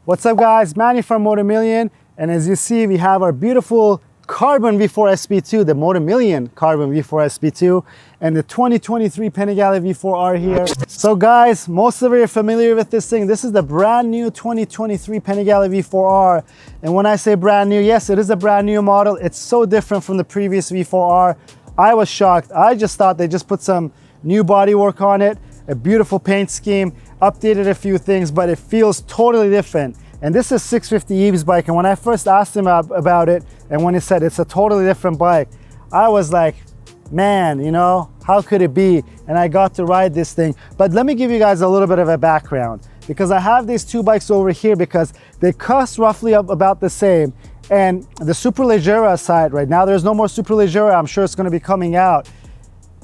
What's up guys, Manny from Motomillion, and as you see we have our beautiful Carbon V4 SP2, the Motomillion Carbon V4 SP2, and the 2023 Panigale V4 R here. So guys, most of you are familiar with this thing. This is the brand new 2023 Panigale V4 R, and when I say brand new, yes, it is a brand new model. It's so different from the previous V4 R. I was shocked. I just thought they just put some new bodywork on it, a beautiful paint scheme, updated a few things, but it feels totally different. And this is 650 Eve's bike, and when I first asked him about it, and when he said it's a totally different bike, I was like, man, you know, how could it be? And I got to ride this thing. But let me give you guys a little bit of a background, because I have these two bikes over here because they cost roughly about the same. And the Superleggera side, right now there's no more Superleggera, I'm sure it's going to be coming out.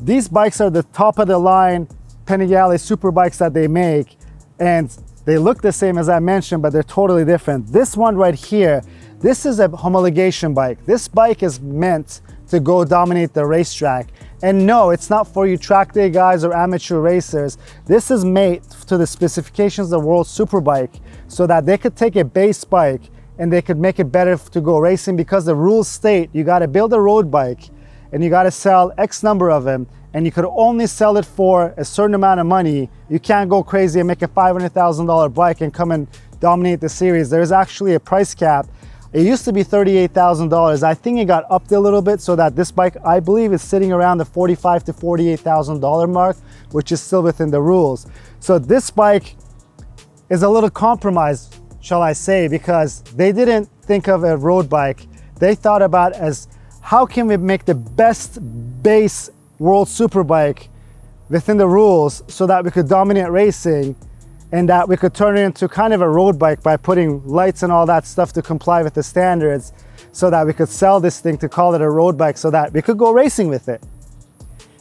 These bikes are the top of the line Panigale super bikes that they make, and they look the same as I mentioned, but they're totally different. This one right here, this is a homologation bike. This bike is meant to go dominate the racetrack. And no, it's not for you track day guys or amateur racers. This is made to the specifications of World Superbike so that they could take a base bike and they could make it better to go racing, because the rules state you got to build a road bike and you got to sell X number of them, and you could only sell it for a certain amount of money. You can't go crazy and make a $500,000 bike and come and dominate the series. There's actually a price cap. It used to be $38,000. I think it got upped a little bit so that this bike, I believe, is sitting around the $45,000 to $48,000 mark, which is still within the rules. So this bike is a little compromised, shall I say, because they didn't think of a road bike. They thought about as, how can we make the best base World Superbike within the rules so that we could dominate racing, and that we could turn it into kind of a road bike by putting lights and all that stuff to comply with the standards, so that we could sell this thing to call it a road bike so that we could go racing with it.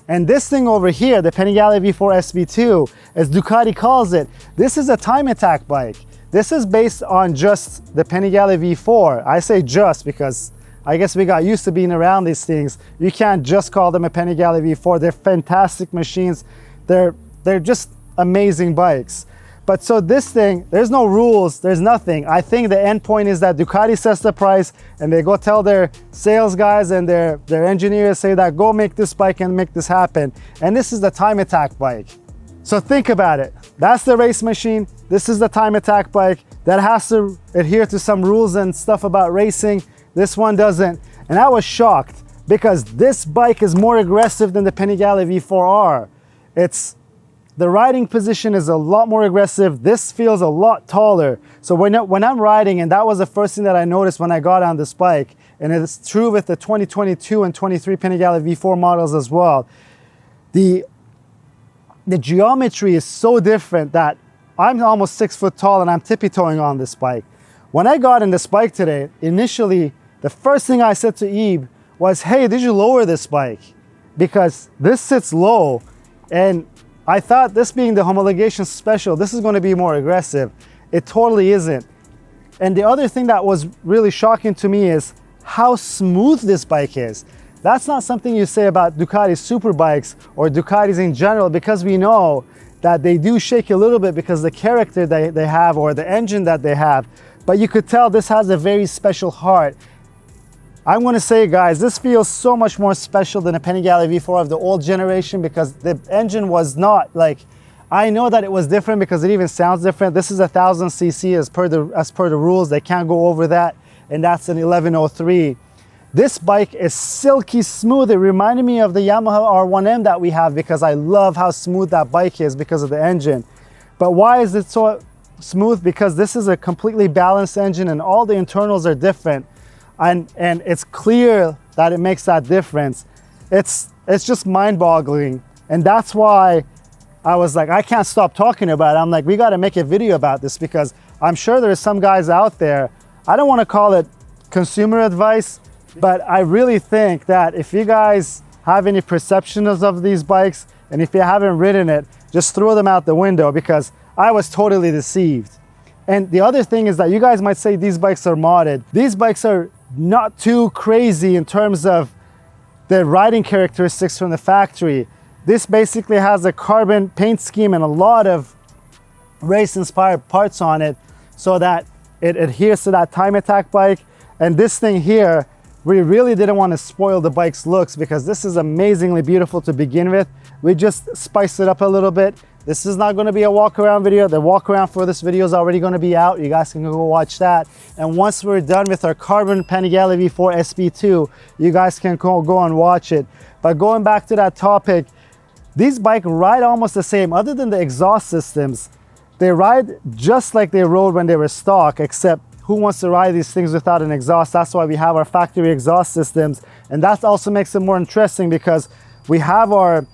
And this thing over here, the Panigale V4 SP2, as Ducati calls it, this is a time attack bike. This is based on just the Panigale V4. I say just because I guess we got used to being around these things. You can't just call them a Panigale V4. They're fantastic machines. They're just amazing bikes. But so this thing, there's no rules, there's nothing. I think the end point is that Ducati sets the price and they go tell their sales guys and their engineers, say that go make this bike and make this happen. And this is the time attack bike. So think about it. That's the race machine. This is the time attack bike that has to adhere to some rules and stuff about racing. This one doesn't. And I was shocked because this bike is more aggressive than the Panigale V4 R. The riding position is a lot more aggressive. This feels a lot taller. So when I'm riding, and that was the first thing that I noticed when I got on this bike, and it's true with the 2022 and 23 Panigale V4 models as well, the geometry is so different that I'm almost 6 foot tall and I'm tippy-toeing on this bike. When I got in this bike today, initially, the first thing I said to Ebe was, hey, did you lower this bike? Because this sits low, and I thought this being the homologation special, this is going to be more aggressive. It totally isn't. And the other thing that was really shocking to me is how smooth this bike is. That's not something you say about Ducati super bikes or Ducatis in general, because we know that they do shake a little bit because the character they have or the engine that they have. But you could tell this has a very special heart. I'm going to say, guys, this feels so much more special than a Panigale V4 of the old generation, because the engine was not like, I know that it was different because it even sounds different. This is 1000 cc as per the rules. They can't go over that, and that's an 1103. This bike is silky smooth. It reminded me of the Yamaha R1M that we have, because I love how smooth that bike is because of the engine. But why is it so smooth? Because this is a completely balanced engine and all the internals are different. And it's clear that it makes that difference. It's just mind-boggling. And that's why I was like, I can't stop talking about it. I'm like, we got to make a video about this, because I'm sure there's some guys out there, I don't want to call it consumer advice, but I really think that if you guys have any perceptions of these bikes, and if you haven't ridden it, just throw them out the window, because I was totally deceived. And the other thing is that you guys might say these bikes are modded. These bikes are not too crazy in terms of the riding characteristics from the factory. This basically has a carbon paint scheme and a lot of race-inspired parts on it, so that It adheres to that time attack bike. And this thing here, we really didn't want to spoil the bike's looks because this is amazingly beautiful to begin with. We just spiced it up a little bit. This is not going to be a walk around video. The walk around for this video is already going to be out. You guys can go watch that. And once we're done with our carbon Panigale V4 SP2, you guys can go and watch it. But going back to that topic, these bikes ride almost the same. Other than the exhaust systems, they ride just like they rode when they were stock, except who wants to ride these things without an exhaust? That's why we have our factory exhaust systems. And that also makes it more interesting because we have our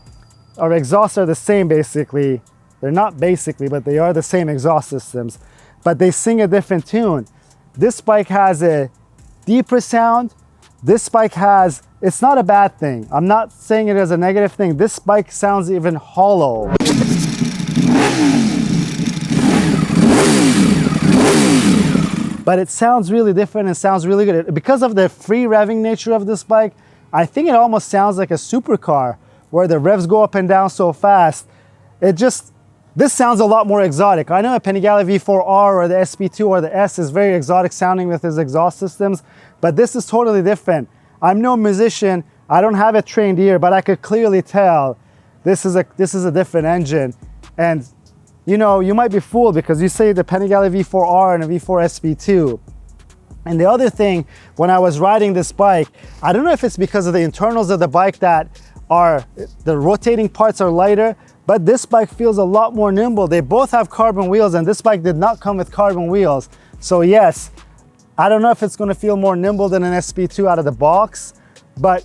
exhausts are the same basically. They're not basically, but they are the same exhaust systems, but they sing a different tune. This bike has a deeper sound. This bike has, it's not a bad thing. I'm not saying it as a negative thing. This bike sounds even hollow. But it sounds really different and sounds really good. Because of the free revving nature of this bike, I think it almost sounds like a supercar where the revs go up and down so fast. This sounds a lot more exotic. I know a Panigale V4R or the SP2 or the S is very exotic sounding with his exhaust systems, but this is totally different. I'm no musician, I don't have a trained ear, but I could clearly tell this is a different engine. And you know, you might be fooled because you say the Panigale V4R and a V4 SP2. And the other thing, when I was riding this bike, I don't know if it's because of the internals of the bike that the rotating parts are lighter, but this bike feels a lot more nimble. They both have carbon wheels and this bike did not come with carbon wheels. So yes, I don't know if it's gonna feel more nimble than an SP2 out of the box, but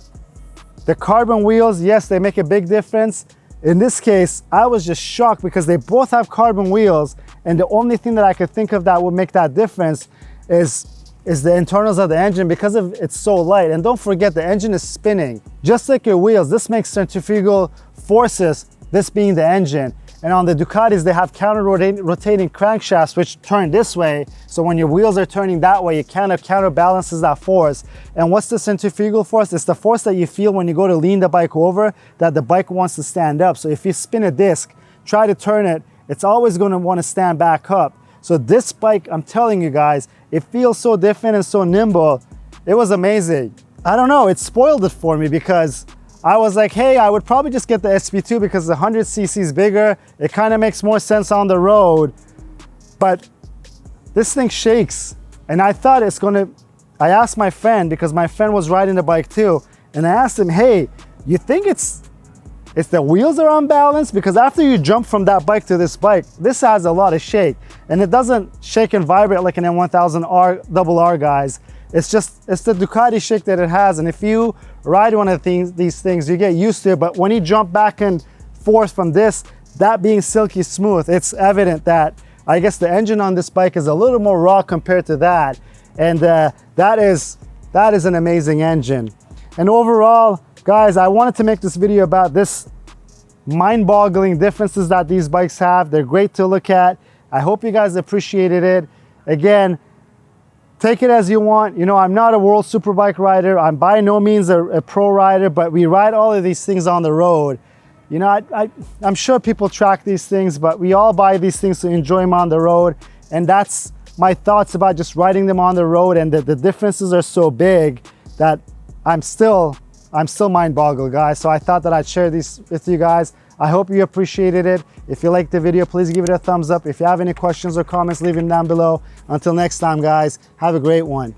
the carbon wheels, yes, they make a big difference. In this case, I was just shocked because they both have carbon wheels and the only thing that I could think of that would make that difference is the internals of the engine because it's so light. And don't forget, the engine is spinning. Just like your wheels, this makes centrifugal forces, this being the engine. And on the Ducatis, they have counter-rotating crankshafts which turn this way. So when your wheels are turning that way, it kind of counterbalances that force. And what's the centrifugal force? It's the force that you feel when you go to lean the bike over, that the bike wants to stand up. So if you spin a disc, try to turn it, it's always going to want to stand back up. So this bike, I'm telling you guys, it feels so different and so nimble. It was amazing. I don't know, it spoiled it for me because I was like, hey, I would probably just get the SP2 because the 100cc is bigger. It kind of makes more sense on the road. But this thing shakes. And I thought I asked my friend, because my friend was riding the bike too, and I asked him, hey, you think it's the wheels are unbalanced? Because after you jump from that bike to this bike, this has a lot of shake. And it doesn't shake and vibrate like an M1000R RR, guys. It's the Ducati shake that it has. And if you ride one of these things, you get used to it. But when you jump back and forth from this, that being silky smooth, it's evident that I guess the engine on this bike is a little more raw compared to that. And that is an amazing engine. And overall, guys, I wanted to make this video about this mind-boggling differences that these bikes have. They're great to look at. I hope you guys appreciated it. Again, take it as you want. You know, I'm not a World Superbike rider. I'm by no means a pro rider, but we ride all of these things on the road. You know, I'm sure people track these things, but we all buy these things to enjoy them on the road. And that's my thoughts about just riding them on the road, and the differences are so big that I'm still mind-boggled, guys. So I thought that I'd share these with you guys. I hope you appreciated it. If you liked the video, please give it a thumbs up. If you have any questions or comments, leave them down below. Until next time, guys, have a great one.